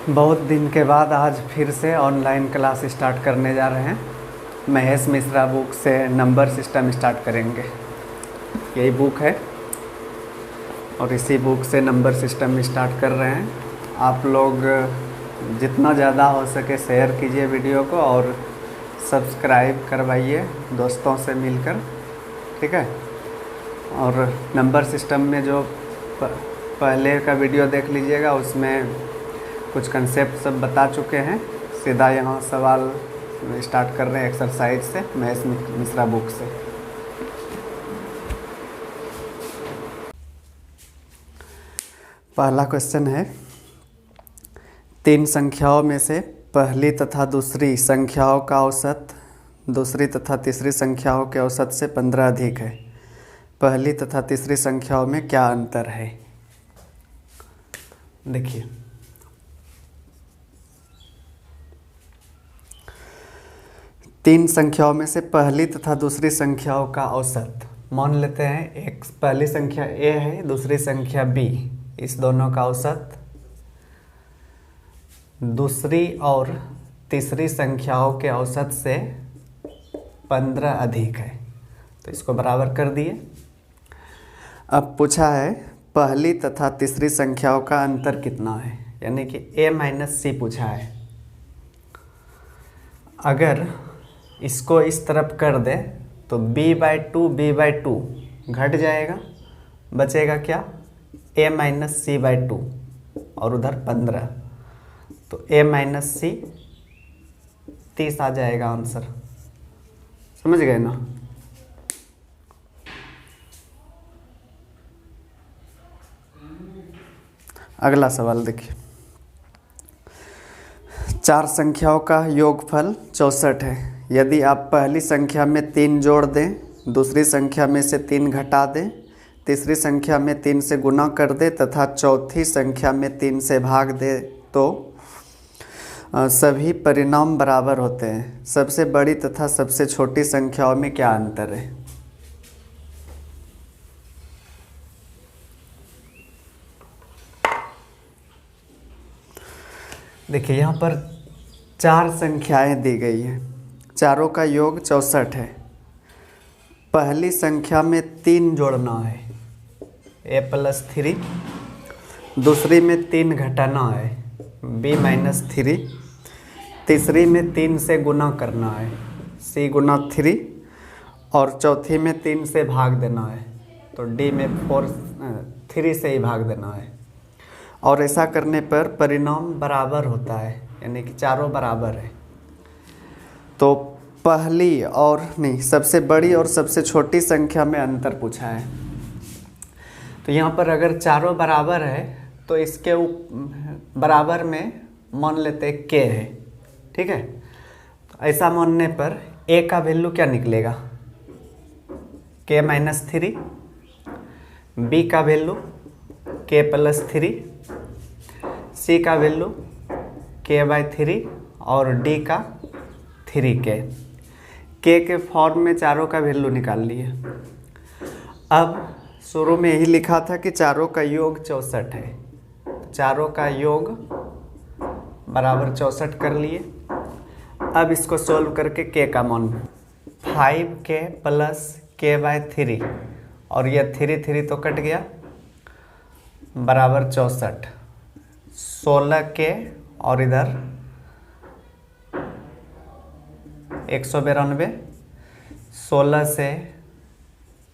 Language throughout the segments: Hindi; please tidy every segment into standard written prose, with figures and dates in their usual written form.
बहुत दिन के बाद आज फिर से ऑनलाइन क्लास स्टार्ट करने जा रहे हैं। महेश मिश्रा बुक से नंबर सिस्टम स्टार्ट करेंगे। यही बुक है और इसी बुक से नंबर सिस्टम स्टार्ट कर रहे हैं। आप लोग जितना ज़्यादा हो सके शेयर कीजिए वीडियो को और सब्सक्राइब करवाइए दोस्तों से मिलकर, ठीक है। और नंबर सिस्टम में जो पहले का वीडियो देख लीजिएगा, उसमें कुछ कंसेप्ट सब बता चुके हैं। सीधा यहाँ सवाल स्टार्ट कर रहे हैं एक्सरसाइज से, महेश मिश्रा बुक से। पहला क्वेश्चन है, 3 संख्याओं में से पहली तथा दूसरी संख्याओं का औसत दूसरी तथा तीसरी संख्याओं के औसत से 15 अधिक है। पहली तथा तीसरी संख्याओं में क्या अंतर है? देखिए, तीन संख्याओं में से पहली तथा दूसरी संख्याओं का औसत मान लेते हैं। एक पहली संख्या a है, दूसरी संख्या b। इस दोनों का औसत दूसरी और तीसरी संख्याओं के औसत से 15 अधिक है, तो इसको बराबर कर दिए। अब पूछा है पहली तथा तीसरी संख्याओं का अंतर कितना है, यानी कि a माइनस c पूछा है। अगर इसको इस तरफ कर दे तो b/2 घट जाएगा, बचेगा क्या? a माइनस c/2 और उधर 15, तो a माइनस c 30 आ जाएगा आंसर। समझ गए ना? अगला सवाल देखिए, 4 संख्याओं का योगफल 64 है। यदि आप पहली संख्या में 3 जोड़ दें, दूसरी संख्या में से 3 घटा दें, तीसरी संख्या में 3 से गुना कर दें तथा चौथी संख्या में 3 से भाग दें, तो सभी परिणाम बराबर होते हैं। सबसे बड़ी तथा सबसे छोटी संख्याओं में क्या अंतर है? देखिए, यहाँ पर 4 संख्याएं दी गई हैं, चारों का योग 64 है। पहली संख्या में 3 जोड़ना है, a+3। दूसरी में 3 घटाना है, b-3। तीसरी में 3 से गुना करना है, c गुना 3। और चौथी में 3 से भाग देना है, तो d में 3 से ही भाग देना है। और ऐसा करने पर परिणाम बराबर होता है, यानी कि चारों बराबर है। तो पहली और नहीं, सबसे बड़ी और सबसे छोटी संख्या में अंतर पूछा है। तो यहाँ पर अगर चारों बराबर है तो इसके बराबर में मान लेते हैं k है, ठीक है। तो ऐसा मानने पर a का वैल्यू क्या निकलेगा? k-3। b का वैल्यू k+3। c का वैल्यू k/3 और d का 3k। k के फॉर्म में चारों का वैल्यू निकाल लिए। अब शुरू में यही लिखा था कि चारों का योग 64 है, चारों का योग बराबर 64 कर लिए। अब इसको सोल्व करके k का मान 5k + k/3 और यह 3 तो कट गया, बराबर 64। 16k और इधर 192। 16 से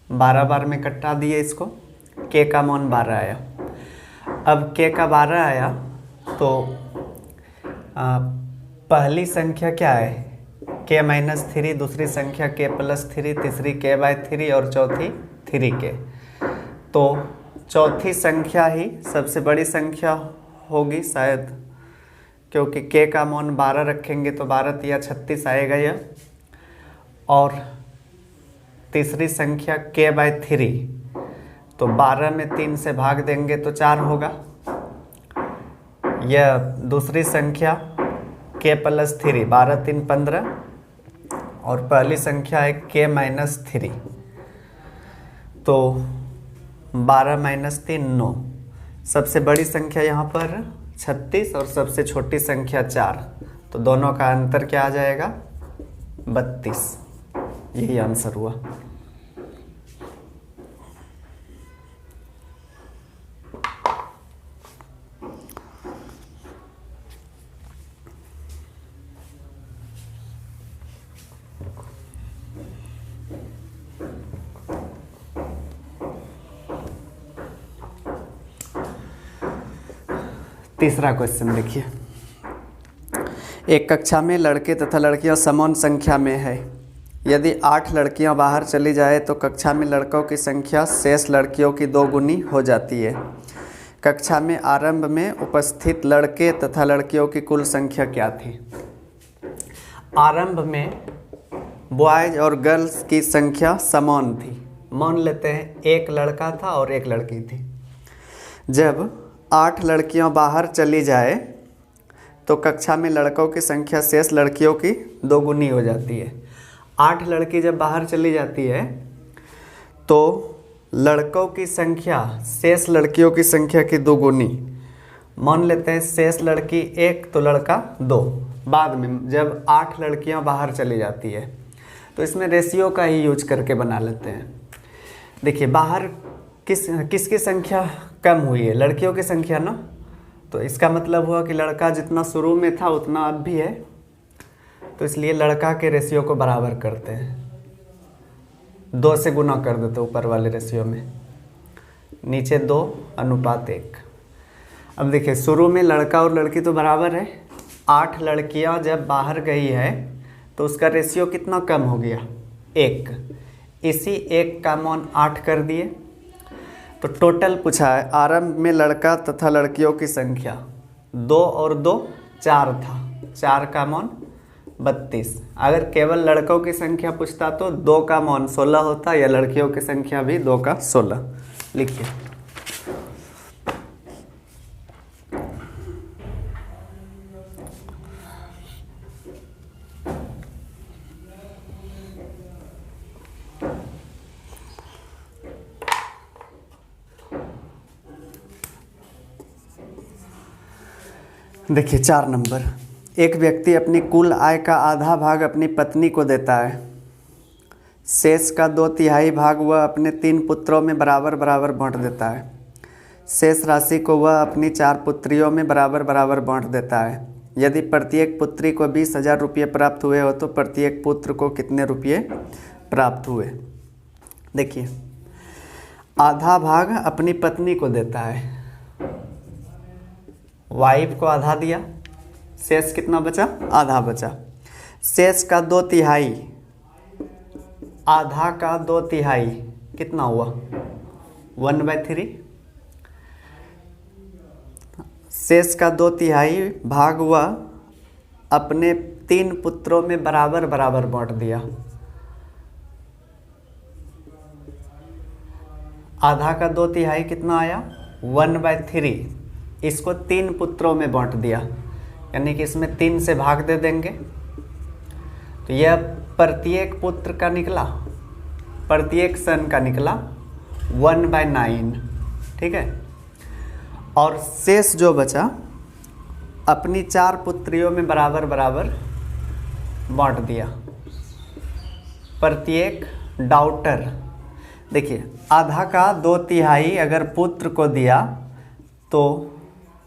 12 बार में कटा दिए इसको, k का मान 12 आया। अब k का 12 आया तो पहली संख्या क्या है? k-3, दूसरी संख्या k+3, तीसरी k/3 और चौथी 3k। तो चौथी संख्या ही सबसे बड़ी संख्या होगी शायद, क्योंकि k का मान 12 रखेंगे तो 12 या 36 आएगा यह। और तीसरी संख्या k/3, तो 12 में 3 से भाग देंगे तो 4 होगा। यह दूसरी संख्या k+3, 12 3 15, और पहली संख्या है k-3, तो 12 - 3 9। सबसे बड़ी संख्या यहाँ पर 36 और सबसे छोटी संख्या 4, तो दोनों का अंतर क्या आ जाएगा? 32। यही आंसर हुआ। तीसरा क्वेश्चन देखिए, एक कक्षा में लड़के तथा लड़कियां समान संख्या में है। यदि 8 लड़कियां बाहर चली जाए तो कक्षा में लड़कों की संख्या शेष लड़कियों की 2 गुनी हो जाती है। कक्षा में आरंभ में उपस्थित लड़के तथा लड़कियों की कुल संख्या क्या थी? आरंभ में बॉयज और गर्ल्स की संख्या समान थी। मान लेते हैं एक लड़का था और एक लड़की थी। जब 8 लड़कियां बाहर चली जाए तो कक्षा में लड़कों की संख्या शेष लड़कियों की 2 गुनी हो जाती है। 8 लड़की जब बाहर चली जाती है तो लड़कों की संख्या शेष लड़कियों की संख्या की 2 गुनी। मान लेते हैं शेष लड़की 1 तो लड़का 2। बाद में जब 8 लड़कियां बाहर चली जाती है तो इसमें रेशियो का ही यूज करके बना लेते हैं। देखिए बाहर किसकी संख्या कम हुई है? लड़कियों की संख्या ना। तो इसका मतलब हुआ कि लड़का जितना शुरू में था उतना अब भी है, तो इसलिए लड़का के रेशियो को बराबर करते हैं, 2 से गुना कर देते ऊपर वाले रेशियो में, नीचे 2:1। अब देखिए शुरू में लड़का और लड़की तो बराबर है। 8 लड़कियां जब बाहर गई है तो उसका रेशियो कितना कम हो गया? 1। इसी 1 का मान 8 कर दिए। तो टोटल पूछा है आरंभ में लड़का तथा लड़कियों की संख्या 2 और 2 4 था, 4 का मान 32। अगर केवल लड़कों की संख्या पूछता तो 2 का मान 16 होता, या लड़कियों की संख्या भी 2 का 16। लिखिए देखिए 4 नंबर, एक व्यक्ति अपनी कुल आय का आधा भाग अपनी पत्नी को देता है। शेष का 2/3 भाग वह अपने 3 पुत्रों में बराबर बराबर बांट देता है। शेष राशि को वह अपनी 4 पुत्रियों में बराबर बराबर बांट देता है। यदि प्रत्येक पुत्री को 20,000 रुपये प्राप्त हुए हो तो प्रत्येक पुत्र को कितने रुपये प्राप्त हुए? देखिए आधा भाग अपनी पत्नी को देता है, वाइफ को आधा दिया, शेष कितना बचा? आधा बचा। शेष का 2/3, आधा का 2/3 कितना हुआ? 1/3। शेष का 2/3 भाग हुआ अपने 3 पुत्रों में बराबर बराबर बांट दिया। आधा का 2/3 कितना आया? 1/3। इसको 3 पुत्रों में बांट दिया, यानी कि इसमें 3 से भाग दे देंगे तो यह प्रत्येक पुत्र का निकला, प्रत्येक सन का निकला 1/9। ठीक है। और शेष जो बचा अपनी 4 पुत्रियों में बराबर बराबर बांट दिया, प्रत्येक डॉटर। देखिए आधा का 2/3 अगर पुत्र को दिया तो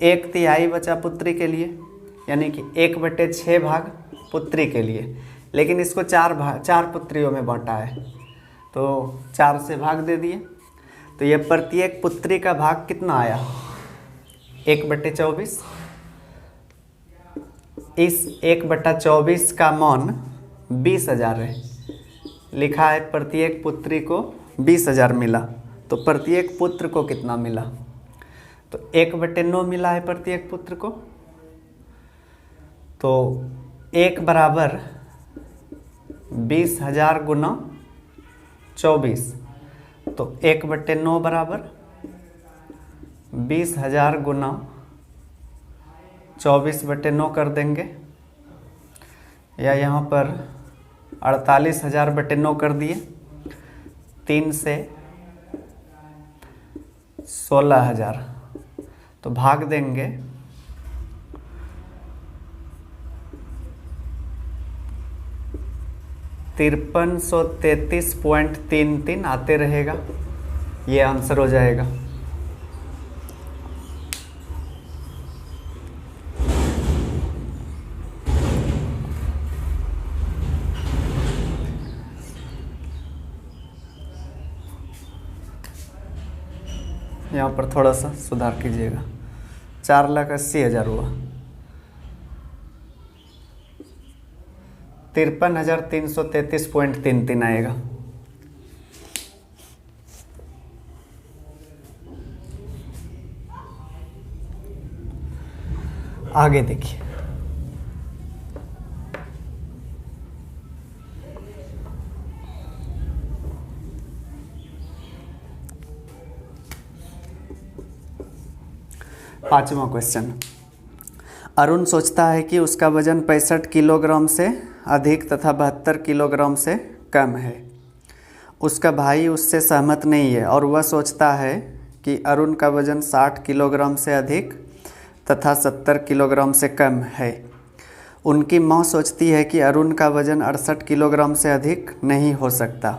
1/3 बचा पुत्री के लिए, यानी कि 1/6 भाग पुत्री के लिए, लेकिन इसको 4 पुत्रियों में बांटा है तो 4 से भाग दे दिए। तो यह प्रत्येक पुत्री का भाग कितना आया? 1/24। इस 1/24 का मान 20,000 है। लिखा है प्रत्येक पुत्री को 20,000 मिला, तो प्रत्येक पुत्र को कितना मिला? तो 1/9 मिला है प्रत्येक पुत्र को। तो 1 बराबर 20,000 गुना 24, तो 1/9 बराबर 20,000 गुना 24/9 कर देंगे, या यहाँ पर 48,000/9 कर दिए। 3 से 16,000 तो भाग देंगे 5333.33 आते रहेगा, ये आंसर हो जाएगा। यहाँ पर थोड़ा सा सुधार कीजिएगा। 4,80,000 हुआ, 53,333.33 आएगा। आगे देखिए, पांचवा क्वेश्चन। अरुण सोचता है कि उसका वजन 65 किलोग्राम से अधिक तथा 72 किलोग्राम से कम है। उसका भाई उससे सहमत नहीं है और वह सोचता है कि अरुण का वजन 60 किलोग्राम से अधिक तथा 70 किलोग्राम से कम है। उनकी माँ सोचती है कि अरुण का वजन 68 किलोग्राम से अधिक नहीं हो सकता।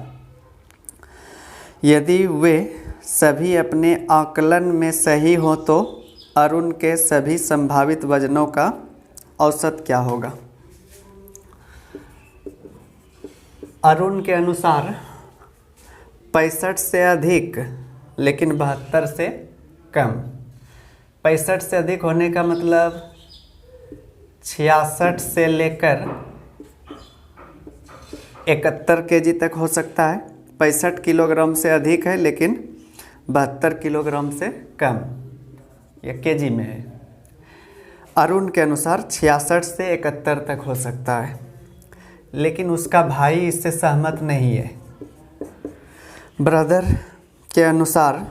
यदि वे सभी अपने आकलन में सही हों तो अरुण के सभी संभावित वजनों का औसत क्या होगा? अरुण के अनुसार 65 से अधिक लेकिन 72 से कम। 65 से अधिक होने का मतलब 66 से लेकर 71 केजी तक हो सकता है। 65 किलोग्राम से अधिक है लेकिन 72 किलोग्राम से कम, यह केजी में है। अरुण के अनुसार 66 से 71 तक हो सकता है, लेकिन उसका भाई इससे सहमत नहीं है। ब्रदर के अनुसार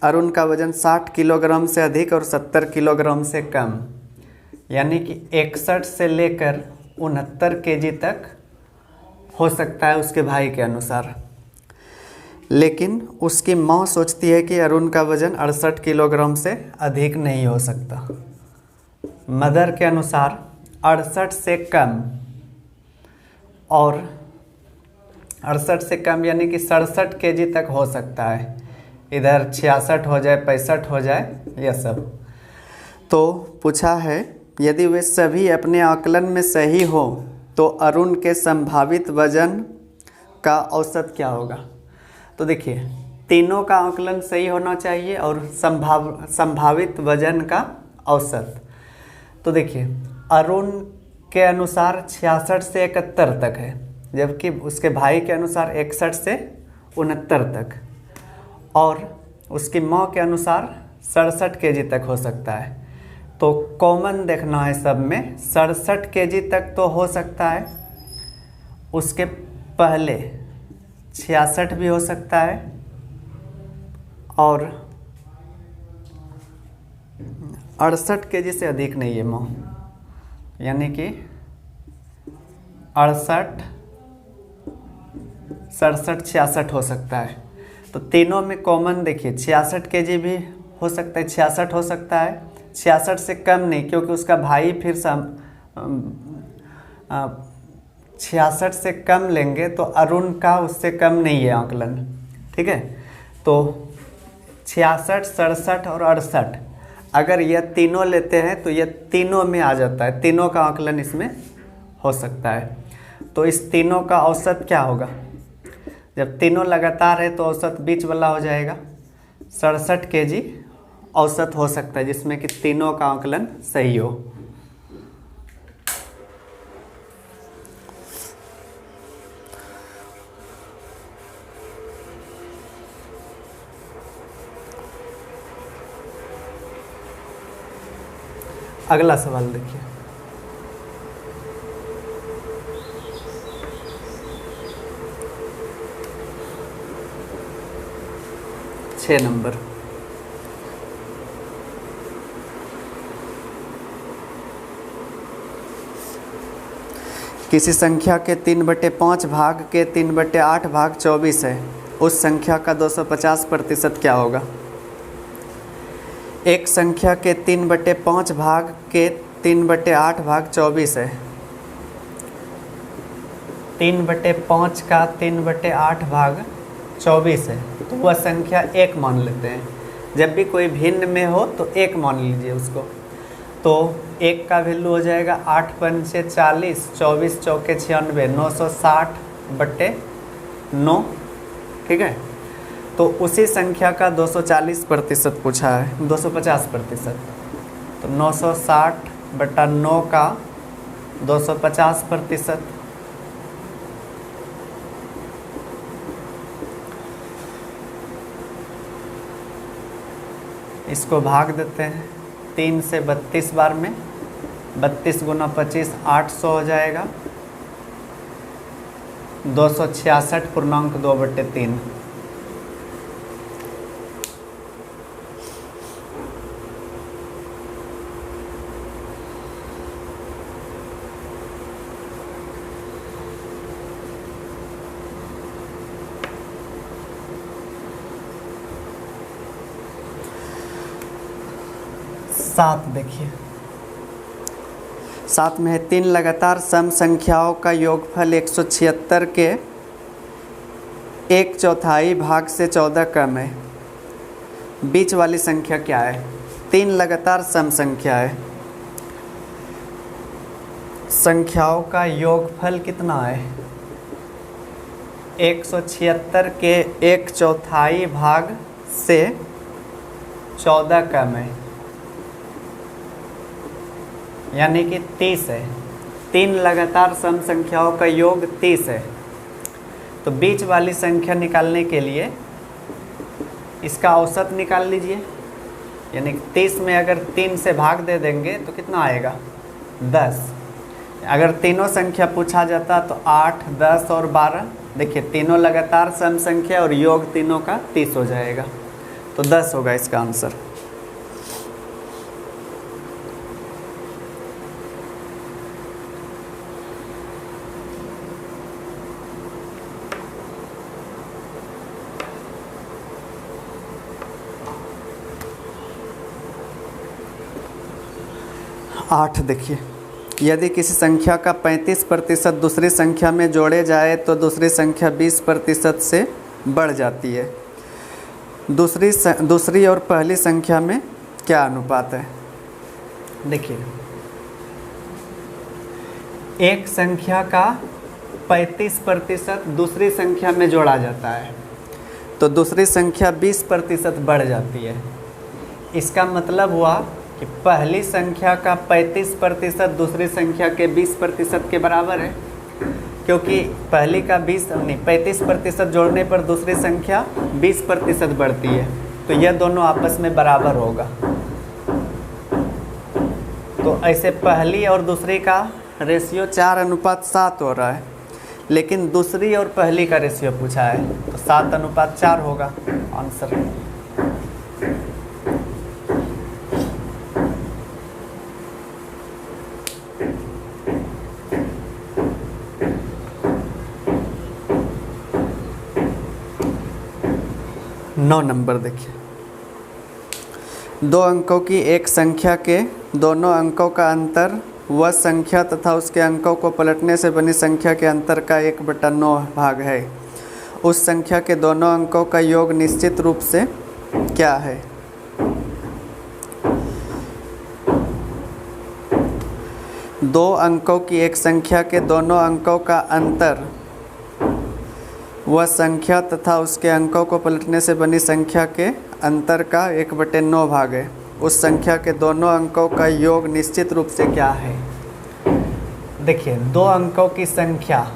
अरुण का वजन 60 किलोग्राम से अधिक और 70 किलोग्राम से कम, यानी कि 61 से लेकर 69 केजी तक हो सकता है उसके भाई के अनुसार। लेकिन उसकी माँ सोचती है कि अरुण का वजन 68 किलोग्राम से अधिक नहीं हो सकता। मदर के अनुसार 68 से कम और 68 से कम यानी कि 67 केजी तक हो सकता है। इधर 66 हो जाए, 65 हो जाए, यह सब। तो पूछा है यदि वे सभी अपने आकलन में सही हो तो अरुण के संभावित वजन का औसत क्या होगा? तो देखिए, तीनों का आकलन सही होना चाहिए और संभावित वजन का औसत। तो देखिए, अरुण के अनुसार 66 से 71 तक है, जबकि उसके भाई के अनुसार 61 से 69 तक, और उसकी माँ के अनुसार 67 केजी तक हो सकता है। तो कॉमन देखना है सब में, 67 केजी तक तो हो सकता है। उसके पहले 66 भी हो सकता है और 68 केजी से अधिक नहीं है माँ, यानी कि 68, 67, 66 हो सकता है। तो तीनों में कॉमन देखिए, 66 केजी भी हो सकता है, 66 हो सकता है, 66 से कम नहीं, क्योंकि उसका भाई फिर 66 से कम लेंगे तो अरुण का उससे कम नहीं है आकलन, ठीक है। तो 66, 67 और 68 अगर यह तीनों लेते हैं तो यह तीनों में आ जाता है, तीनों का आकलन इसमें हो सकता है। तो इस तीनों का औसत क्या होगा? जब तीनों लगातार है तो औसत बीच वाला हो जाएगा। 67 केजी औसत हो सकता है जिसमें कि तीनों का आकलन सही हो। अगला सवाल देखिए, छह नंबर। किसी संख्या के 3/5 भाग के 3/8 भाग 24 है, उस संख्या का 250% क्या होगा? एक संख्या के 3/5 भाग के 3/8 भाग 24 है। 3/5 का 3/8 भाग 24 है, तो वह संख्या 1 मान लेते हैं। जब भी कोई भिन्न में हो तो 1 मान लीजिए उसको। तो 1 का वैल्यू हो जाएगा 8 पंचे 40, 24 चौके 96, 960/9। ठीक है, तो उसी संख्या का 240% पूछा है, 250%। तो 960/9 का 250%। इसको भाग देते हैं 3 से 32 बार में, 32 गुना 25 800 हो जाएगा, 266.2/3। सात देखिए, 7 में है 3 लगातार सम संख्याओं का योगफल 176 के 1/4 भाग से 14 कम है। बीच वाली संख्या क्या है? 3 लगातार सम संख्या है, संख्याओं का योगफल कितना है? 176 के 1/4 भाग से 14 कम है, यानी कि 30 है। 3 लगातार सम संख्याओं का योग 30 है। तो बीच वाली संख्या निकालने के लिए इसका औसत निकाल लीजिए, यानी 30 में अगर 3 से भाग दे देंगे तो कितना आएगा? 10। अगर तीनों संख्या पूछा जाता तो 8, 10 और 12। देखिए तीनों लगातार सम संख्या और योग तीनों का 30 हो जाएगा, तो 10 होगा इसका आंसर। आठ देखिए, यदि किसी संख्या का 35% दूसरी संख्या में जोड़े जाए तो दूसरी संख्या 20% से बढ़ जाती है। दूसरी और पहली संख्या में क्या अनुपात है? देखिए, एक संख्या का 35% दूसरी संख्या में जोड़ा जाता है तो दूसरी संख्या 20% बढ़ जाती है। इसका मतलब हुआ कि पहली संख्या का 35% दूसरी संख्या के 20% के बराबर है, क्योंकि पहली का 35% जोड़ने पर दूसरी संख्या 20% बढ़ती है, तो यह दोनों आपस में बराबर होगा। तो ऐसे पहली और दूसरी का रेशियो 4:7 हो रहा है, लेकिन दूसरी और पहली का रेशियो पूछा है तो 7:4 होगा आंसर। नौ नंबर देखिए, 2 अंकों की एक संख्या के दोनों अंकों का अंतर वह संख्या तथा उसके अंकों को पलटने से बनी संख्या के अंतर का 1/9 भाग है। उस संख्या के दोनों अंकों का योग निश्चित रूप से क्या है? दो अंकों की एक संख्या के दोनों अंकों का अंतर वह संख्या तथा उसके अंकों को पलटने से बनी संख्या के अंतर का 1/9 भाग है। उस संख्या के दोनों अंकों का योग निश्चित रूप से क्या है? देखिए, 2 अंकों की संख्या,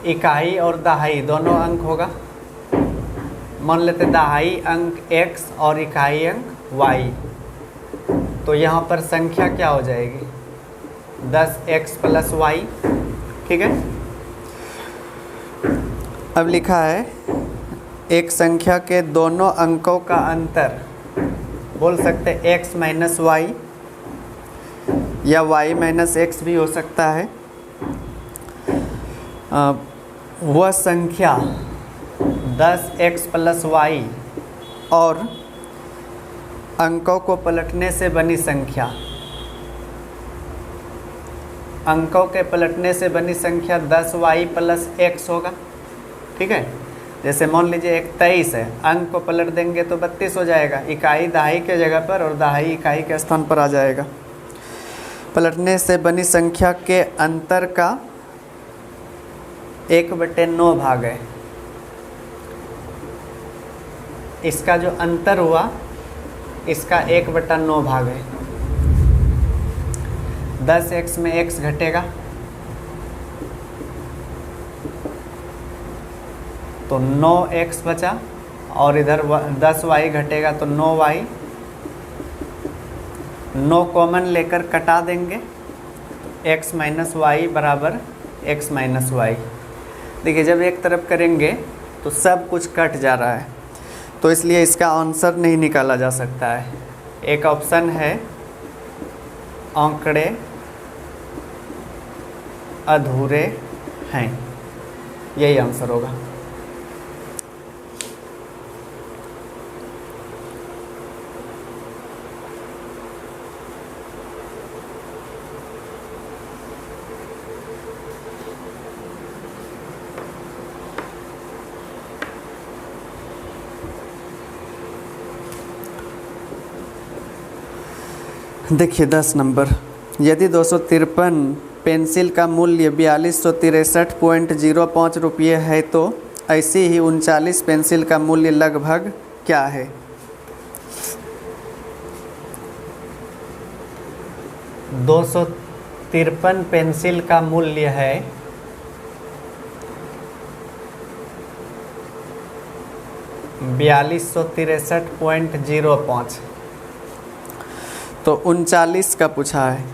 इकाई और दहाई दोनों अंक होगा। मान लेते दहाई अंक x और इकाई अंक y, तो यहाँ पर संख्या क्या हो जाएगी? 10x + y। ठीक है, अब लिखा है एक संख्या के दोनों अंकों का अंतर, बोल सकते x - y या y - x भी हो सकता है। वह संख्या 10x + y और अंकों को पलटने से बनी संख्या अंकों के पलटने से बनी संख्या 10y प्लस x होगा। ठीक है, जैसे मान लीजिए एक 23 है, अंक को पलट देंगे तो 32 हो जाएगा। इकाई दहाई के जगह पर और दहाई इकाई के स्थान पर आ जाएगा। पलटने से बनी संख्या के अंतर का 1/9 भाग है। इसका जो अंतर हुआ इसका 1/9 भाग है। 10x में x घटेगा तो 9x बचा, और इधर 10y घटेगा तो 9y। 9 कॉमन लेकर कटा देंगे, x माइनस वाई बराबर x माइनस वाई। देखिए जब एक तरफ करेंगे तो सब कुछ कट जा रहा है, तो इसलिए इसका आंसर नहीं निकाला जा सकता है। एक ऑप्शन है आंकड़े अधूरे हैं, यही आंसर होगा। देखिए 10 नंबर, यदि 253 पेंसिल का मूल्य 4263.05 रुपये है तो ऐसी ही 39 पेंसिल का मूल्य लगभग क्या है? दो 253 पेंसिल का मूल्य है 4263.05, तो 39 का पूछा है।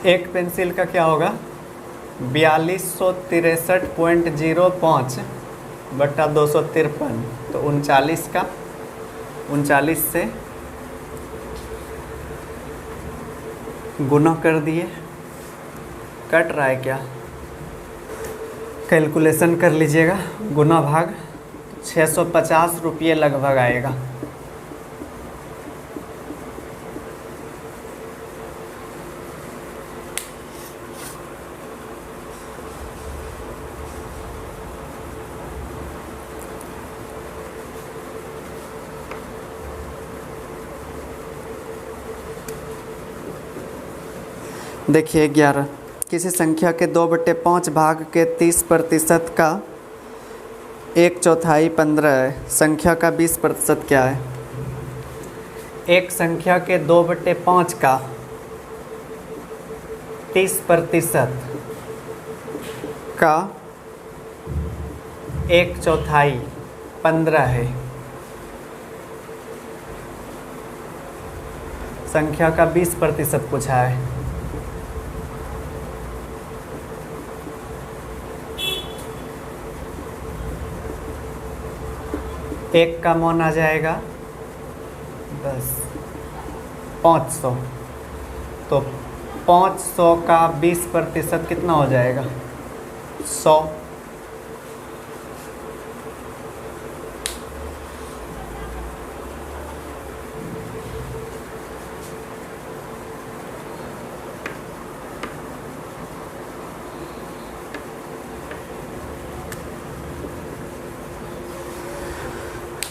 एक पेंसिल का क्या होगा 4263.05 बटा 253, तो 39 का 39 से गुना कर दिए। कट रहा है क्या, कैलकुलेशन कर लीजिएगा। गुना भाग 650 रुपये लगभग आएगा। देखिए 11, किसी संख्या के 2/5 भाग के 30% का 1/4 15 है, संख्या का 20% क्या है? एक संख्या के 2/5 का 30% का 1/4 15 है, संख्या का 20% पूछा है। एक का मान आ जाएगा 10 500, तो 500 का 20% कितना हो जाएगा 100।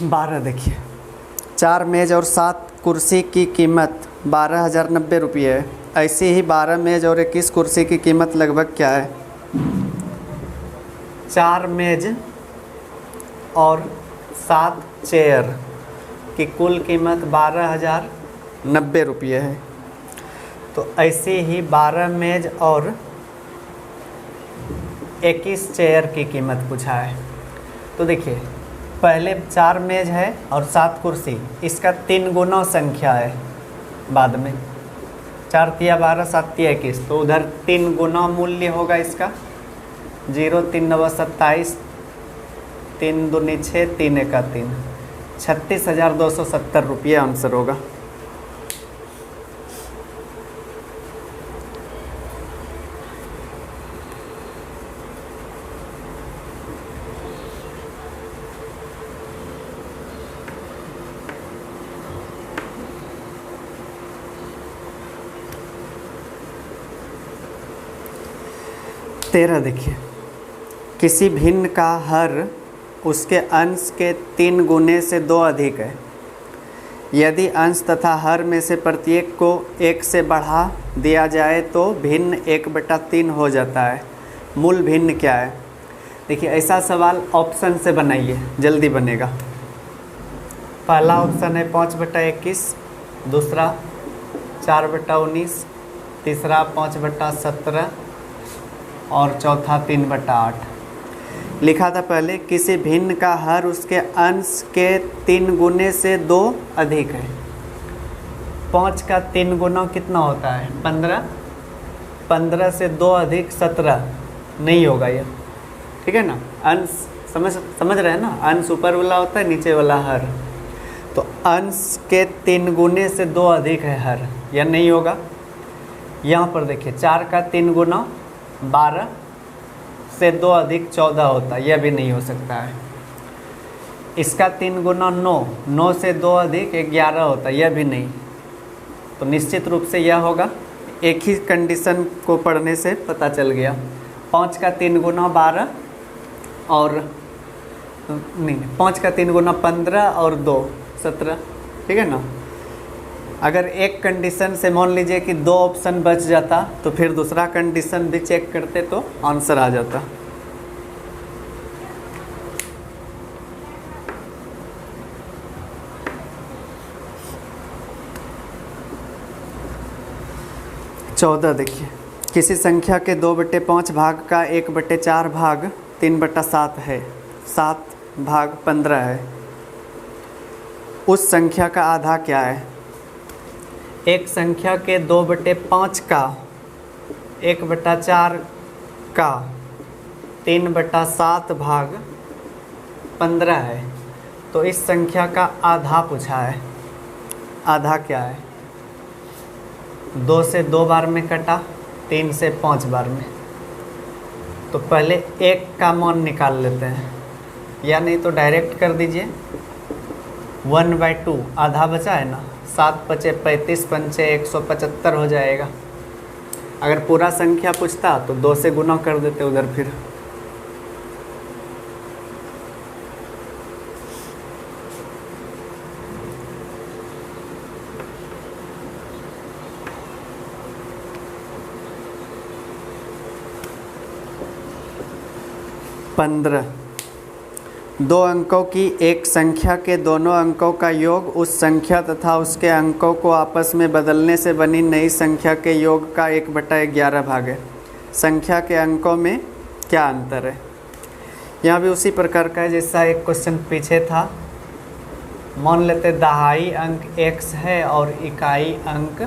बारह, देखिए 4 मेज और 7 कुर्सी की कीमत 12,090 रुपये है, ऐसी ही 12 मेज और 21 कुर्सी की कीमत लगभग क्या है? 4 मेज और 7 चेयर की कुल कीमत 12,090 रुपये है, तो ऐसे ही 12 मेज और 21 चेयर की कीमत पूछा है। तो देखिए पहले 4 मेज है और 7 कुर्सी, इसका 3 गुना संख्या है। बाद में 4 तिया 12 7 तिया 21, तो उधर 3 गुना मूल्य होगा इसका। 0 3 9 27, 3 दूनी 6, 3 1 3, 36,270 रुपये आंसर होगा। 13 देखिए, किसी भिन्न का हर उसके अंश के 3 गुने से 2 अधिक है। यदि अंश तथा हर में से प्रत्येक को 1 से बढ़ा दिया जाए तो भिन्न 1/3 हो जाता है। मूल भिन्न क्या है? देखिए, ऐसा सवाल ऑप्शन से बनाइए, जल्दी बनेगा। पहला ऑप्शन है 5/21, दूसरा 4/19, तीसरा 5/17 और चौथा 3/8। लिखा था पहले, किसी भिन्न का हर उसके अंश के 3 गुने से 2 अधिक है। 5 का 3 गुना कितना होता है? 15। 15 से 2 अधिक 17 नहीं होगा यह, ठीक है ना। अंश समझ रहे हैं ना, अंश ऊपर वाला होता है, नीचे वाला हर। तो अंश के 3 गुने से 2 अधिक है हर, यह नहीं होगा। यहाँ पर देखिए, 4 का 3 गुना 12 से 2 अधिक 14 होता है, यह भी नहीं हो सकता है। इसका 3 गुना 9, 9 से 2 अधिक 11 होता है, यह भी नहीं। तो निश्चित रूप से यह होगा। एक ही कंडीशन को पढ़ने से पता चल गया। 5 का 3 गुना 12 और नहीं, 5 का 3 गुना 15 और 2 17, ठीक है ना। अगर एक कंडीशन से मान लीजिए कि 2 ऑप्शन बच जाता तो फिर दूसरा कंडीशन भी चेक करते तो आंसर आ जाता। चौदह देखिए, किसी संख्या के 2/5 भाग का 1/4 भाग 3/7 है। 7 भाग 15 है। उस संख्या का आधा क्या है? एक संख्या के 2/5 का 1/4 का 3/7 भाग 15 है। तो इस संख्या का आधा पूछा है। आधा क्या है? 2 से 2 बार में कटा, 3 से 5 बार में। तो पहले 1 का मान निकाल लेते हैं, या नहीं तो डायरेक्ट कर दीजिए। 1/2 आधा बचा है ना, 7 × 5 = 35, 5 × 175 हो जाएगा। अगर पूरा संख्या पूछता तो 2 से गुना कर देते उधर फिर। पंद्रह, 2 अंकों की एक संख्या के दोनों अंकों का योग उस संख्या तथा उसके अंकों को आपस में बदलने से बनी नई संख्या के योग का 1/11 भाग है। संख्या के अंकों में क्या अंतर है? यहाँ भी उसी प्रकार का है जैसा एक क्वेश्चन पीछे था। मान लेते दहाई अंक x है और इकाई अंक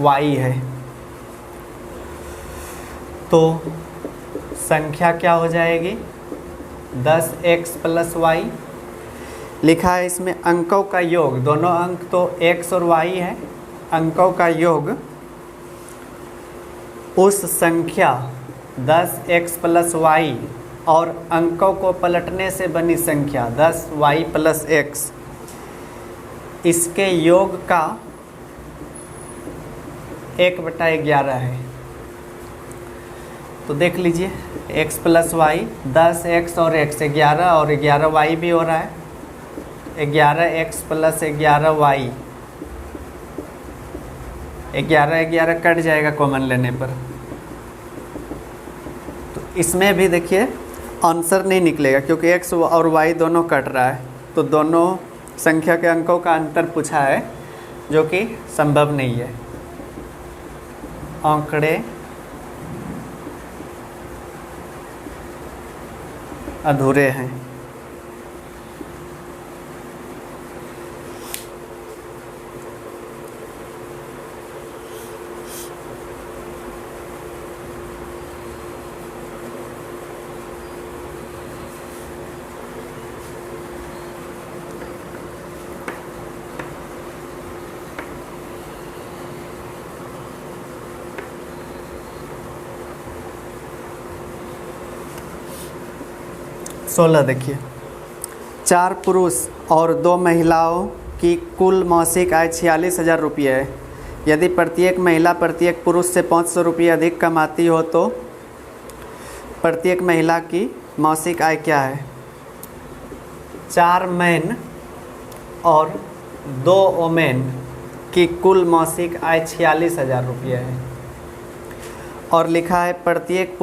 y है, तो संख्या क्या हो जाएगी? 10x + y। लिखा है इसमें अंकों का योग, दोनों अंक तो x और y है, अंकों का योग उस संख्या 10x + y और अंकों को पलटने से बनी संख्या 10y + x, इसके योग का 1/11 है। तो देख लीजिए, x + y 10x और x 11 और 11y भी हो रहा है। 11x + 11y, 11 कट जाएगा कॉमन लेने पर। तो इसमें भी देखिए आंसर नहीं निकलेगा क्योंकि x और y दोनों कट रहा है। तो दोनों संख्या के अंकों का अंतर पूछा है जो कि संभव नहीं है। आंकड़े अधूरे हैं। सोलह देखिए, 4 पुरुष और 2 महिलाओं की कुल मासिक आय 46,000 रुपये है। यदि प्रत्येक महिला प्रत्येक पुरुष से 500 रुपये अधिक कमाती हो तो प्रत्येक महिला की मासिक आय क्या है? 4 मैन और 2 वोमेन की कुल मासिक आय 46,000 रुपये है। और लिखा है प्रत्येक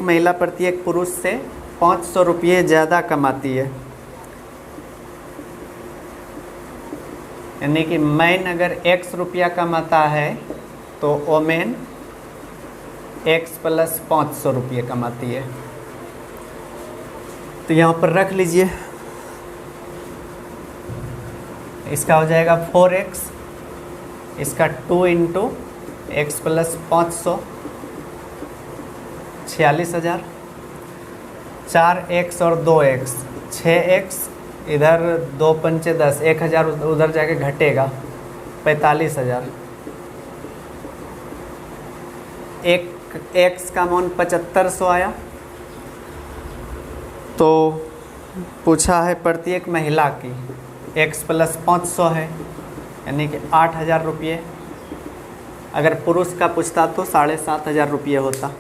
महिला प्रत्येक पुरुष से 500 रुपये ज़्यादा कमाती है। यानी कि मैन अगर x रुपया कमाता है तो वोमेन x प्लस 500 रुपये कमाती है। तो यहाँ पर रख लीजिए, इसका हो जाएगा 4x, इसका 2 इंटू एक्स प्लस 500 46,000, 4x और 2x 6x, इधर 2 पंचे 10, 1,000 उधर जाके घटेगा 45,000। एक x का मान 7500 आया। तो पूछा है प्रत्येक महिला की x प्लस 500 है, यानी कि 8,000 रुपये। अगर पुरुष का पूछता तो 7,500 रुपये होता।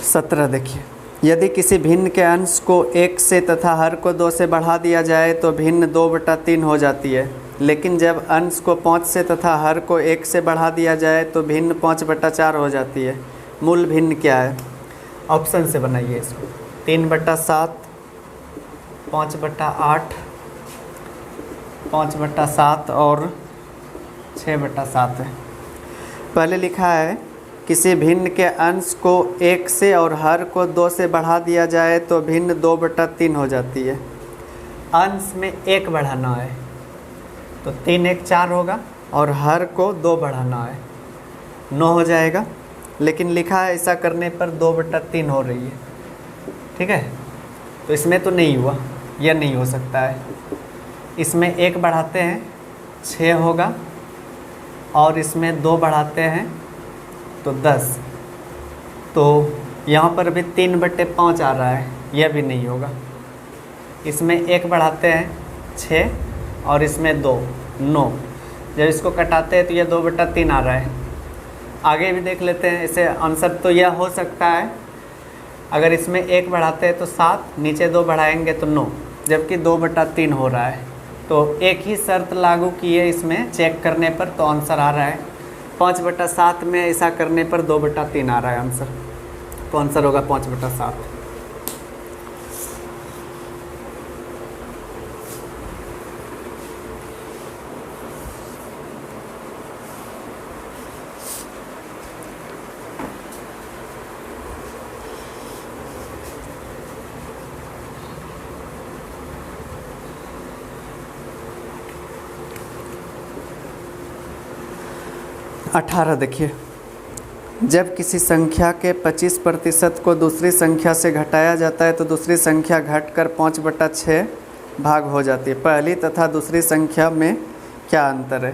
सत्रह देखिए, यदि किसी भिन्न के अंश को 1 से तथा हर को 2 से बढ़ा दिया जाए तो भिन्न 2/3 हो जाती है। लेकिन जब अंश को 5 से तथा हर को 1 से बढ़ा दिया जाए तो भिन्न 5/4 हो जाती है। मूल भिन्न क्या है? ऑप्शन से बनाइए इसको। 3/7, 5/8, 5/7 और 6/7 है। पहले लिखा है किसी भिन्न के अंश को 1 से और हर को 2 से बढ़ा दिया जाए तो भिन्न 2/3 हो जाती है। अंश में 1 बढ़ाना है तो 3 1 4 होगा, और हर को 2 बढ़ाना है 9 हो जाएगा। लेकिन लिखा है ऐसा करने पर 2/3 हो रही है। ठीक है, तो इसमें तो नहीं हुआ, यह नहीं हो सकता है। इसमें 1 बढ़ाते हैं 6 होगा, और इसमें 2 बढ़ाते हैं तो 10। तो यहाँ पर भी 3/5 आ रहा है, यह भी नहीं होगा। इसमें 1 बढ़ाते हैं 6 और इसमें 2 9। जब इसको कटाते हैं तो यह 2/3 आ रहा है। आगे भी देख लेते हैं। इसे आंसर तो यह हो सकता है, अगर इसमें 1 बढ़ाते हैं तो 7, नीचे 2 बढ़ाएंगे तो 9, जबकि 2/3 हो रहा है। तो एक ही शर्त लागू की है इसमें चेक करने पर, तो आंसर आ रहा है 5/7 में ऐसा करने पर 2/3 आ रहा है आंसर। तो आंसर होगा 5/7। अठारह देखिए, जब किसी संख्या के 25% को दूसरी संख्या से घटाया जाता है तो दूसरी संख्या घटकर 5/6 भाग हो जाती है। पहली तथा दूसरी संख्या में क्या अंतर है?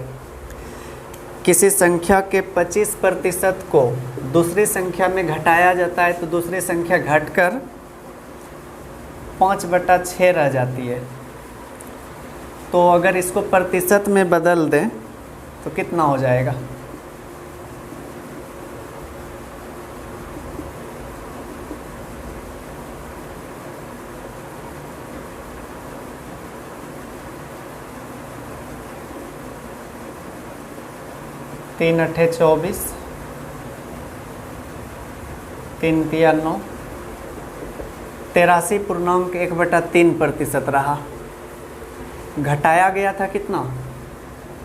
किसी संख्या के 25% को दूसरी संख्या में घटाया जाता है तो दूसरी संख्या घटकर 5/6 रह जाती है। तो अगर इसको प्रतिशत में बदल दें तो कितना हो जाएगा? तीन 8 24, 3 3 9, 83.1/3% रहा। घटाया गया था कितना?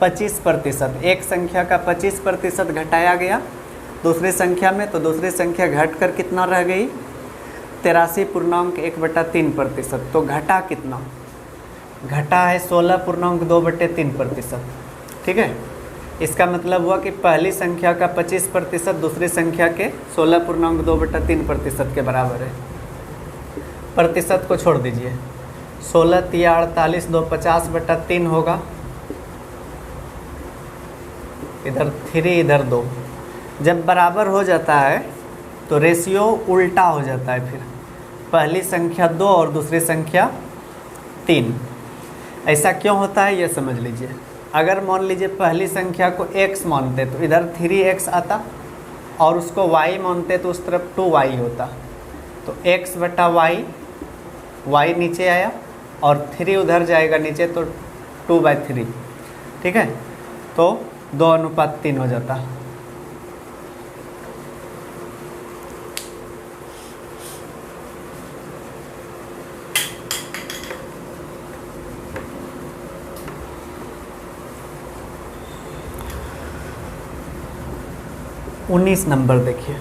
25%। एक संख्या का 25% घटाया गया दूसरी संख्या में, तो दूसरी संख्या घटकर कितना रह गई? 83.1/3%। तो घटा कितना? घटा है 16.2/3%। ठीक है, इसका मतलब हुआ कि पहली संख्या का 25% दूसरी संख्या के 16.2/3% के बराबर है। प्रतिशत को छोड़ दीजिए। 16 3 48 2 50/3 होगा। इधर 3 इधर 2। जब बराबर हो जाता है तो रेशियो उल्टा हो जाता है, फिर पहली संख्या 2 और दूसरी संख्या 3। ऐसा क्यों होता है ये समझ लीजिए। अगर मान लीजिए पहली संख्या को x मानते तो इधर 3x आता, और उसको y मानते तो उस तरफ 2y होता। तो x बटा y, y नीचे आया और 3 उधर जाएगा नीचे तो 2/3। ठीक है, तो 2:3 हो जाता। उन्नीस नंबर देखिए।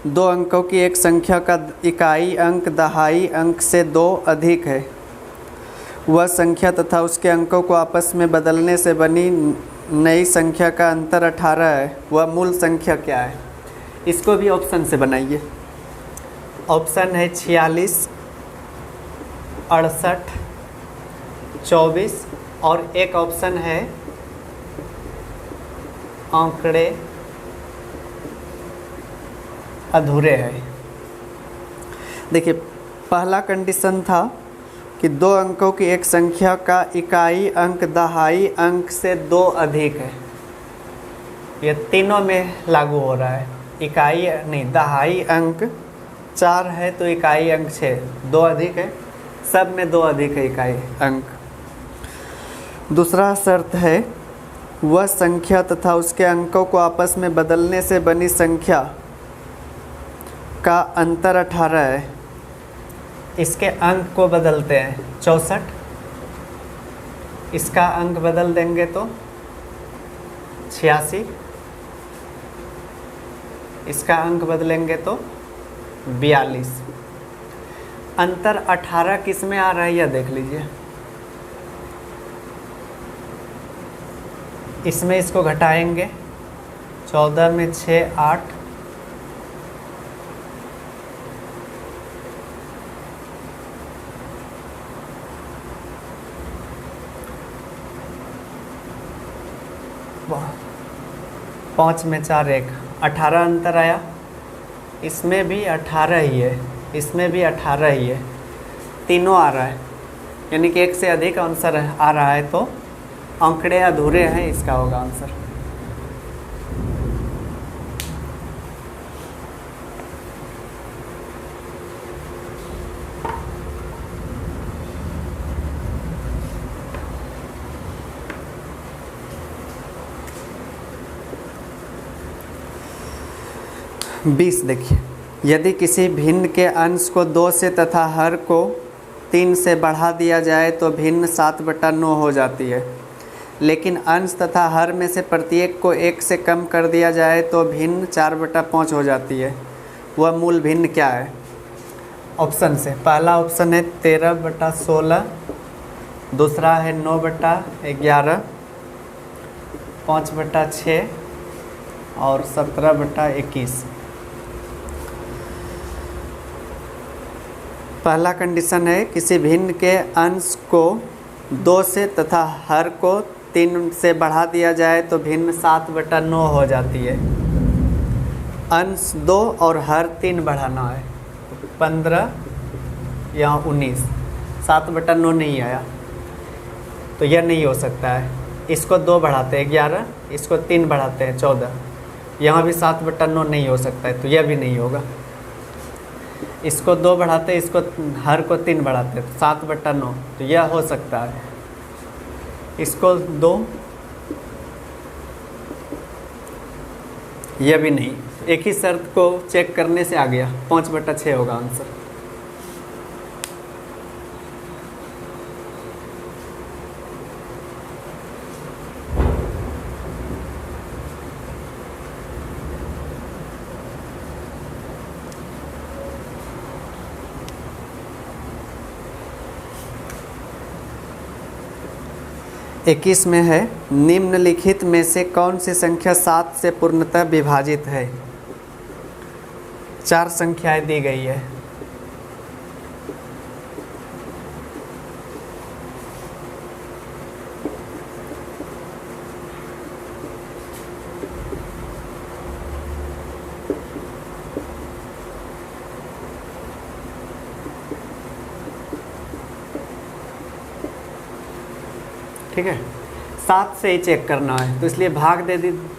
2 अंकों की एक संख्या का इकाई अंक दहाई अंक से 2 अधिक है। वह संख्या तथा उसके अंकों को आपस में बदलने से बनी नई संख्या का अंतर 18 है। वह मूल संख्या क्या है? इसको भी ऑप्शन से बनाइए। ऑप्शन है 46, 68, 24 और एक ऑप्शन है आंकड़े अधूरे हैं। देखिए, पहला कंडीशन था कि 2 अंकों की एक संख्या का इकाई अंक दहाई अंक से 2 अधिक है। ये तीनों में लागू हो रहा है। इकाई नहीं, दहाई अंक 4 है तो इकाई अंक 6, 2 अधिक है, सब में 2 अधिक है इकाई अंक। दूसरा शर्त है वह संख्या तथा उसके अंकों को आपस में बदलने से बनी संख्या का अंतर 18 है। इसके अंक को बदलते हैं 64, इसका अंक बदल देंगे तो 86, इसका अंक बदलेंगे तो 42। अंतर 18 किस में आ रहा है यह देख लीजिए। इसमें इसको घटाएंगे, 14 में 6 8, पाँच में 4 1, 18 अंतर आया। इसमें भी 18 ही है, इसमें भी 18 ही है, तीनों आ रहा है, यानी कि एक से अधिक आंसर आ रहा है, तो आंकड़े अधूरे हैं, इसका होगा आंसर। बीस देखिए। यदि किसी भिन्न के अंश को 2 से तथा हर को 3 से बढ़ा दिया जाए तो भिन्न 7/9 हो जाती है। लेकिन अंश तथा हर में से प्रत्येक को 1 से कम कर दिया जाए तो भिन्न 4/5 हो जाती है। वह मूल भिन्न क्या है? ऑप्शन से पहला ऑप्शन है 13/16, दूसरा है 9/11, 5/6 और 17/21। पहला कंडीशन है किसी भिन्न के अंश को 2 से तथा हर को 3 से बढ़ा दिया जाए तो भिन्न 7/9 हो जाती है। अंश 2 और हर 3 बढ़ाना है, 15 या 19, 7/9 नहीं आया तो यह नहीं हो सकता है। इसको 2 बढ़ाते हैं 11, इसको 3 बढ़ाते हैं 14, यहाँ भी 7/9 नहीं हो सकता है, तो यह भी नहीं होगा। इसको 2 बढ़ाते, इसको हर को 3 बढ़ाते तो 7/9, तो यह हो सकता है। इसको 2, यह भी नहीं। एक ही शर्त को चेक करने से आ गया, 5/6 होगा आंसर। इक्कीस में है निम्नलिखित में से कौन सी संख्या 7 से पूर्णतः विभाजित है? 4 संख्याएं दी गई है। ठीक है, 7 से ही चेक करना है, तो इसलिए भाग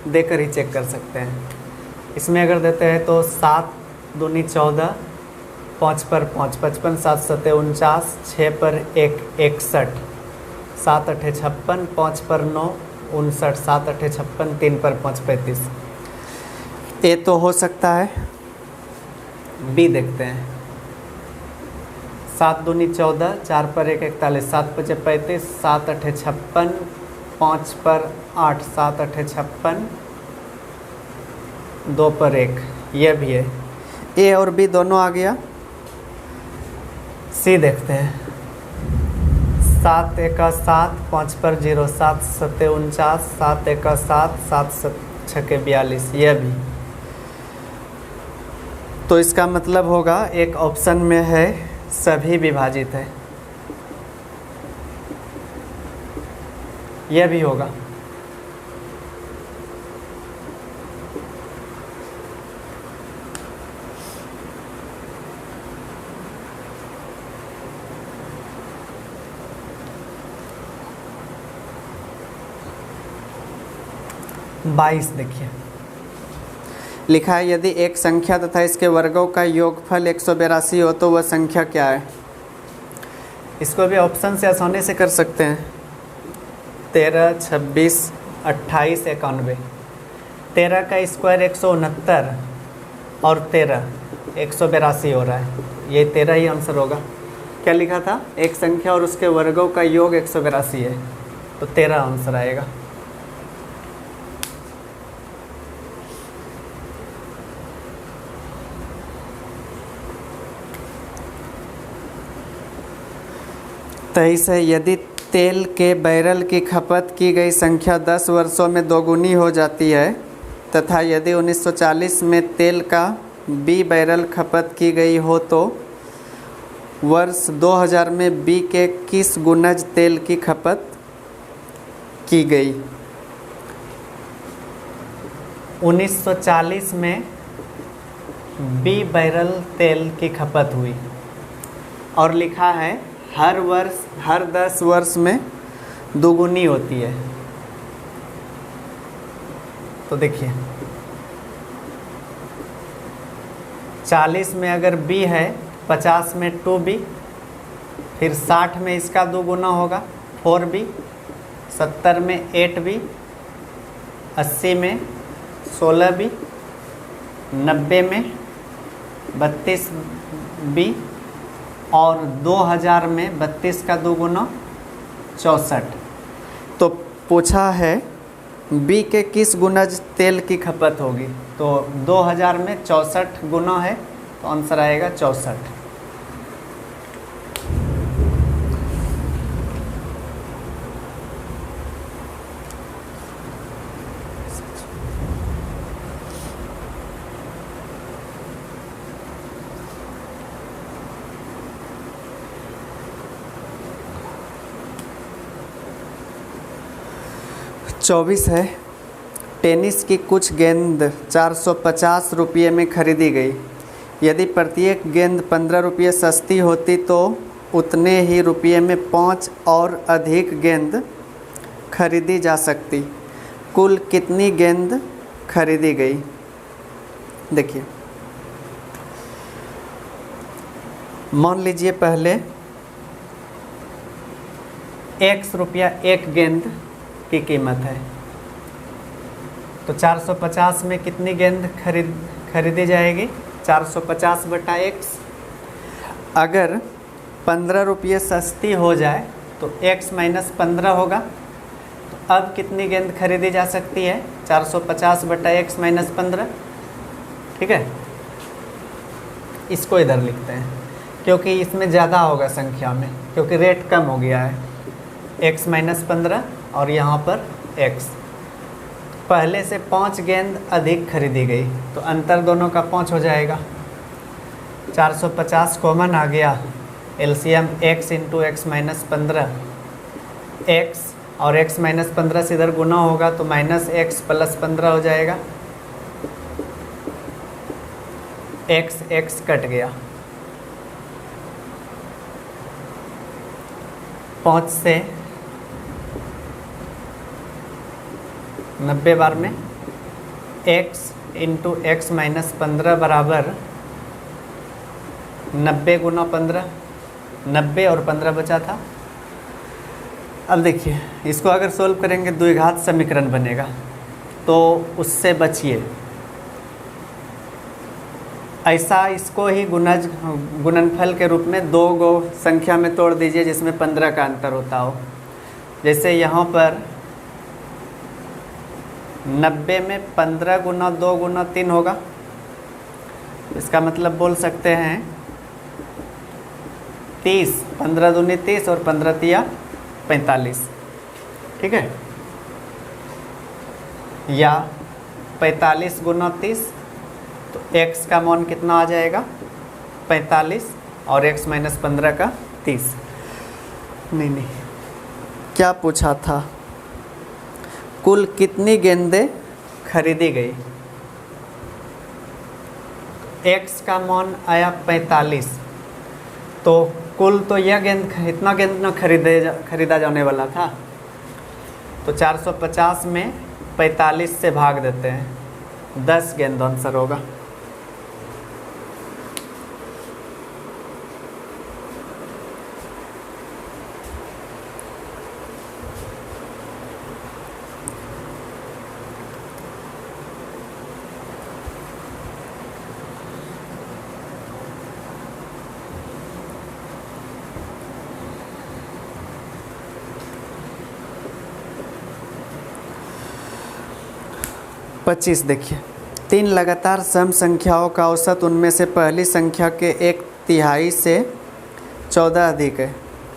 देकर ही चेक कर सकते हैं। इसमें अगर देते हैं तो 7 दूनी 14, 5 पर 5 55, 7 सत्ते 49, 6 पर 1 61, 7 अठे 56, 5 पर 9 59, 7 अठे 56, 3 पर 5 35। ए तो हो सकता है। बी देखते हैं। 7 दूनी 14, 4 पर 1 41, 7 पचे 35, 7 अठे 56, 5 पर 8, 7 अठे 56, 2 पर 1, यह भी है। ए और बी दोनों आ गया। सी देखते हैं। 7 एका 7, 5 पर 0, 7 सत्ते 49, 7 एका 7, 7 छके 42, यह भी। तो इसका मतलब होगा एक ऑप्शन में है सभी विभाजित है, यह भी होगा। बाईस देखिए, लिखा है यदि एक संख्या तथा इसके वर्गों का योगफल 182 हो तो वह संख्या क्या है। इसको भी ऑप्शन से आसानी से कर सकते हैं। 13, 26, 28, 91। 13 का स्क्वायर 169 और 13 182 हो रहा है, ये 13 ही आंसर होगा। क्या लिखा था, एक संख्या और उसके वर्गों का योग 182 है, तो 13 आंसर आएगा। तेईस है, यदि तेल के बैरल की खपत की गई संख्या 10 वर्षों में दोगुनी हो जाती है तथा यदि 1940 में तेल का 20 बैरल खपत की गई हो तो वर्ष 2000 में 20 के किस गुणज तेल की खपत की गई। 1940 में 20 बैरल तेल की खपत हुई और लिखा है हर वर्ष, हर 10 वर्ष में दोगुनी होती है। तो देखिए 40 में अगर बी है, 50 में 2b, फिर 60 में इसका 2 गुना होगा 4b, 70 में 8b, 80 में 16b, 90 में 32b और 2000 में 32 का 2 गुना 64। तो पूछा है बी के किस गुणज तेल की खपत होगी, तो 2000 में 64 गुना है, तो आंसर आएगा 64। चौबीस है, टेनिस की कुछ गेंद 450 रुपये में खरीदी गई। यदि प्रत्येक गेंद 15 रुपये सस्ती होती तो उतने ही रुपये में 5 और अधिक गेंद खरीदी जा सकती। कुल कितनी गेंद खरीदी गई। देखिए मान लीजिए पहले x रुपया एक गेंद की कीमत है, तो 450 में कितनी गेंद खरीदी जाएगी, 450 बटा x। अगर 15 रुपये सस्ती हो जाए तो x माइनस 15 होगा, तो अब कितनी गेंद खरीदी जा सकती है, 450 बटा x माइनस 15। ठीक है, इसको इधर लिखते हैं क्योंकि इसमें ज़्यादा होगा संख्या में, क्योंकि रेट कम हो गया है, x माइनस 15 और यहाँ पर x। पहले से 5 गेंद अधिक खरीदी गई, तो अंतर दोनों का 5 हो जाएगा। 450 कॉमन आ गया, LCM x into x minus 15, x और x माइनस 15 से इधर गुना होगा तो माइनस एक्स प्लस 15 हो जाएगा। x कट गया, 5 से 90 बार में x इंटू एक्स माइनस 15 बराबर 90 गुना 15, 90 और 15 बचा था। अब देखिए इसको अगर सोल्व करेंगे द्विघात समीकरण बनेगा, तो उससे बचिए। ऐसा इसको ही गुणनफल के रूप में दो गो संख्या में तोड़ दीजिए जिसमें 15 का अंतर होता हो। जैसे यहाँ पर 90 में 15 गुना 2 गुना 3 होगा, इसका मतलब बोल सकते हैं 30, 15 दूनी 30 और 15 तिया 45, ठीक है। या 45 गुना 30, तो x का मान कितना आ जाएगा 45 और x माइनस 15 का 30। नहीं, क्या पूछा था, कुल कितनी गेंदें खरीदी गई। x का मान आया 45, तो कुल तो यह इतना गेंद न खरीदा जाने वाला था, तो 450 में 45 से भाग देते हैं, 10 गेंद आंसर होगा। पच्चीस देखिए, 3 लगातार सम संख्याओं का औसत उनमें से पहली संख्या के 1/3 से 14 अधिक है,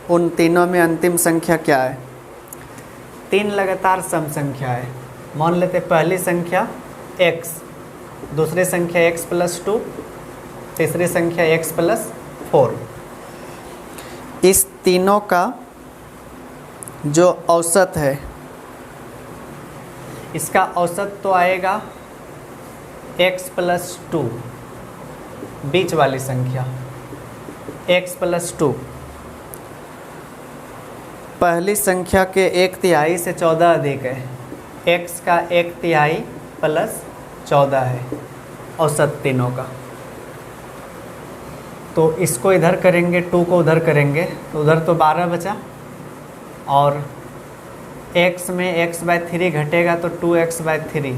उन तीनों में अंतिम संख्या क्या है। 3 लगातार सम संख्या है, मान लेते पहली संख्या x, दूसरी संख्या x प्लस 2, तीसरी संख्या x प्लस 4। इस तीनों का जो औसत है, इसका औसत तो आएगा x प्लस 2, बीच वाली संख्या x प्लस 2। पहली संख्या के 1/3 से 14 अधिक है, x का 1/3 प्लस 14 है औसत तीनों का। तो इसको इधर करेंगे, 2 को उधर करेंगे, तो उधर तो 12 बचा, और x में x/3 घटेगा तो 2x/3,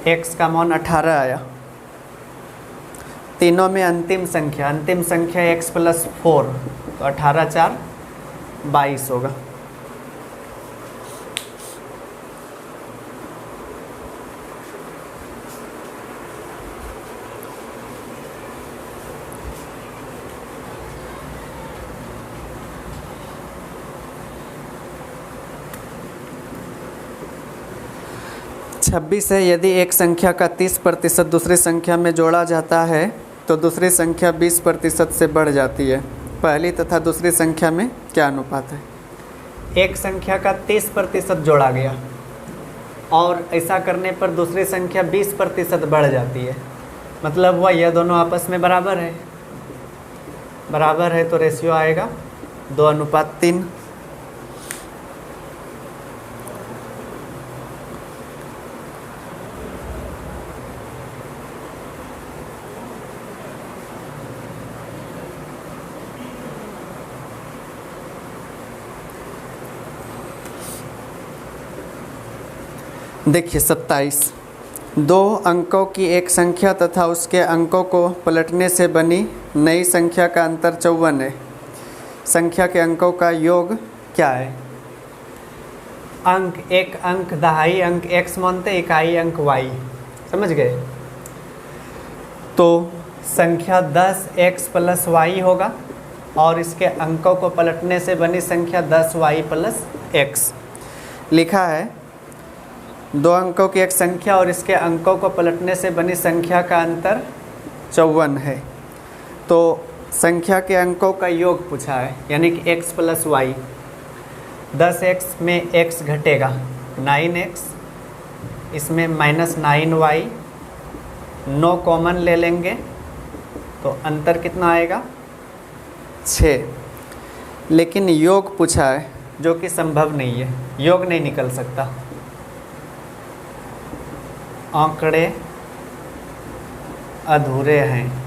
x का मान 18 आया। तीनों में अंतिम संख्या x प्लस 4, तो 18 4 22 होगा। छब्बीस है, यदि एक संख्या का 30% दूसरी संख्या में जोड़ा जाता है तो दूसरी संख्या 20% से बढ़ जाती है, पहली तथा दूसरी संख्या में क्या अनुपात है। एक संख्या का 30% जोड़ा गया और ऐसा करने पर दूसरी संख्या 20% बढ़ जाती है, मतलब हुआ यह दोनों आपस में बराबर है, तो रेशियो आएगा 2:3। देखिए 27, 2 अंकों की एक संख्या तथा उसके अंकों को पलटने से बनी नई संख्या का अंतर 54 है, संख्या के अंकों का योग क्या है। एक अंक दहाई अंक x मानते, इकाई अंक y, समझ गए। तो संख्या 10x प्लस y होगा और इसके अंकों को पलटने से बनी संख्या 10y प्लस x। लिखा है 2 अंकों की एक संख्या और इसके अंकों को पलटने से बनी संख्या का अंतर 54 है, तो संख्या के अंकों का योग पूछा है, यानी कि x प्लस वाई। 10x में x घटेगा 9x, इसमें -9y, 9 कॉमन ले लेंगे तो अंतर कितना आएगा 6। लेकिन योग पूछा है, जो कि संभव नहीं है, योग नहीं निकल सकता। आंकड़े अधूरे हैं।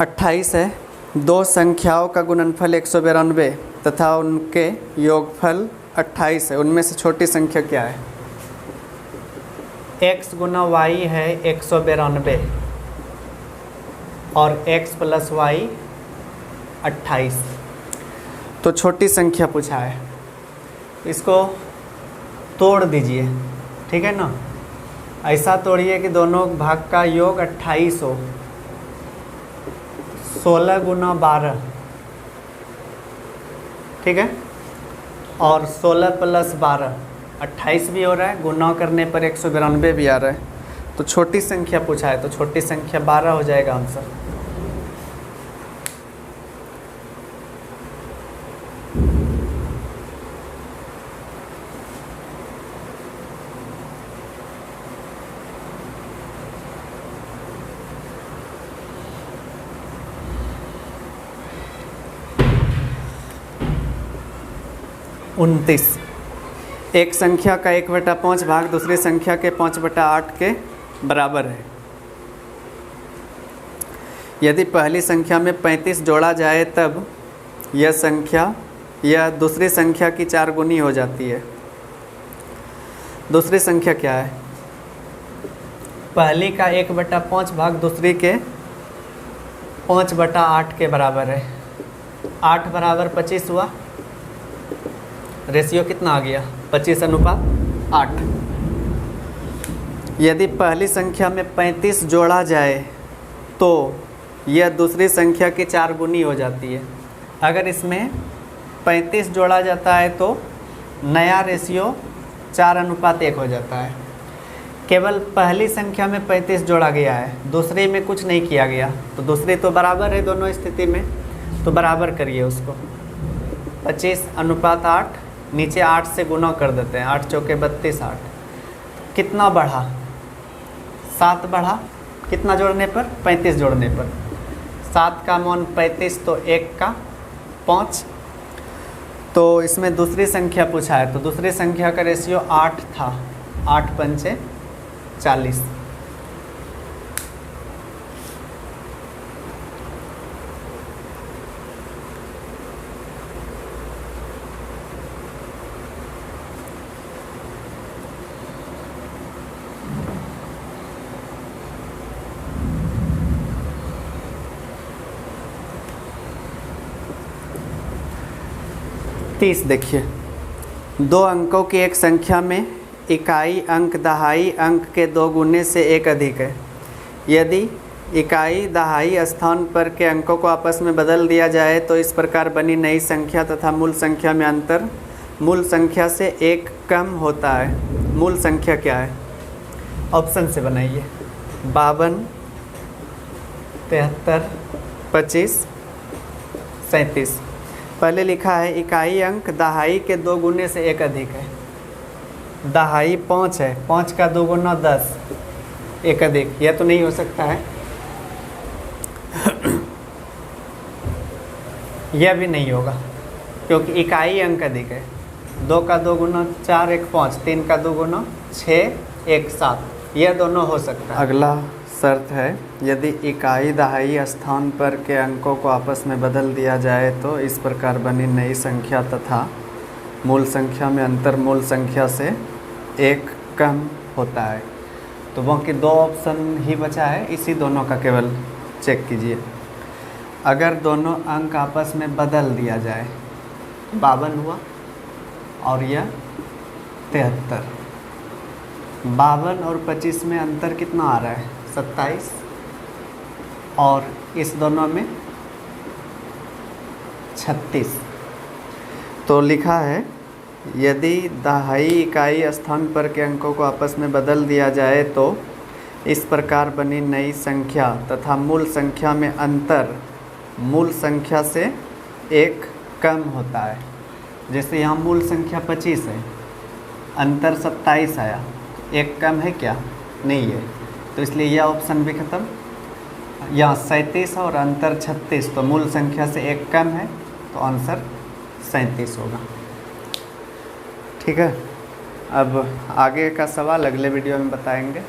अट्ठाईस है, दो संख्याओं का गुणनफल 192 तथा उनके योगफल 28 है, उनमें से छोटी संख्या क्या है? x गुना y है 192 और x प्लस वाई 28, तो छोटी संख्या पूछा है, इसको तोड़ दीजिए, ठीक है ना। ऐसा तोड़िए कि दोनों भाग का योग 28 हो। 16 गुना 12, ठीक है, और 16 प्लस 12 28 भी हो रहा है, गुना करने पर 192 भी आ रहा है। तो छोटी संख्या पूछा है, तो छोटी संख्या 12 हो जाएगा आंसर। उनतीस, एक संख्या का 1/5 भाग दूसरी संख्या के 5/8 के बराबर है। यदि पहली संख्या में 35 जोड़ा जाए तब यह संख्या यह दूसरी संख्या की 4 गुनी हो जाती है। दूसरी संख्या क्या है? पहली का 1/5 भाग दूसरी के 5/8 के बराबर है। 8 बराबर 25 हुआ, रेशियो कितना आ गया? 25:8। यदि पहली संख्या में 35 जोड़ा जाए तो यह दूसरी संख्या की 4 गुनी हो जाती है। अगर इसमें 35 जोड़ा जाता है तो नया रेशियो 4:1 हो जाता है। केवल पहली संख्या में 35 जोड़ा गया है, दूसरी में कुछ नहीं किया गया, तो दूसरी तो बराबर है दोनों स्थिति में, तो बराबर करिए उसको। 25:8, नीचे 8 से गुना कर देते हैं, 8 चौके 32, 8 कितना बढ़ा? 7 बढ़ा। कितना जोड़ने पर? 35 जोड़ने पर। 7 का मान 35 तो 1 का 5, तो इसमें दूसरी संख्या पूछा है, तो दूसरी संख्या का रेशियो 8 था। 8 पंचे 40। देखिए, दो अंकों की एक संख्या में इकाई अंक दहाई अंक के 2 गुने से 1 अधिक है। यदि इकाई दहाई स्थान पर के अंकों को आपस में बदल दिया जाए तो इस प्रकार बनी नई संख्या तथा मूल संख्या में अंतर मूल संख्या से 1 कम होता है। मूल संख्या क्या है? ऑप्शन से बनाइए। 52, 73, 25, 37। पहले लिखा है इकाई अंक दहाई के 2 गुने से 1 अधिक है। दहाई 5 है, 5 का 2 गुना 10, 1 अधिक, यह तो नहीं हो सकता है। यह भी नहीं होगा क्योंकि इकाई अंक अधिक है। 2 का 2 गुना 4, 1 5, 3 का 2 गुना 6, 1 7, यह दोनों हो सकता है। अगला शर्त है, यदि इकाई दहाई स्थान पर के अंकों को आपस में बदल दिया जाए तो इस प्रकार बनी नई संख्या तथा मूल संख्या में अंतर मूल संख्या से 1 कम होता है। तो बाकी 2 ऑप्शन ही बचा है, इसी दोनों का केवल चेक कीजिए। अगर दोनों अंक आपस में बदल दिया जाए, 52 हुआ और यह 73। 52 और 25 में अंतर कितना आ रहा है? 27, और इस दोनों में 36। तो लिखा है यदि दहाई इकाई स्थान पर के अंकों को आपस में बदल दिया जाए तो इस प्रकार बनी नई संख्या तथा मूल संख्या में अंतर मूल संख्या से 1 कम होता है। जैसे यहाँ मूल संख्या 25 है, अंतर 27 आया, एक कम है क्या? नहीं है, तो इसलिए यह ऑप्शन भी खत्म। यहाँ 37 और अंतर 36, तो मूल संख्या से एक कम है, तो आंसर 37 होगा। ठीक है, अब आगे का सवाल अगले वीडियो में बताएंगे।